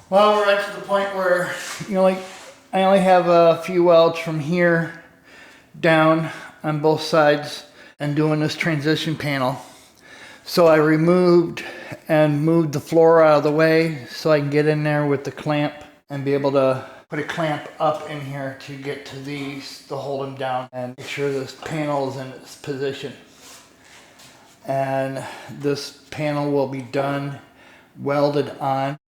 Well, we're right to the point where, like I only have a few welds from here down on both sides and doing this transition panel. So I removed and moved the floor out of the way so I can get in there with the clamp and be able to put a clamp up in here to get to these, to hold them down and make sure this panel is in its position. And this panel will be done, welded on.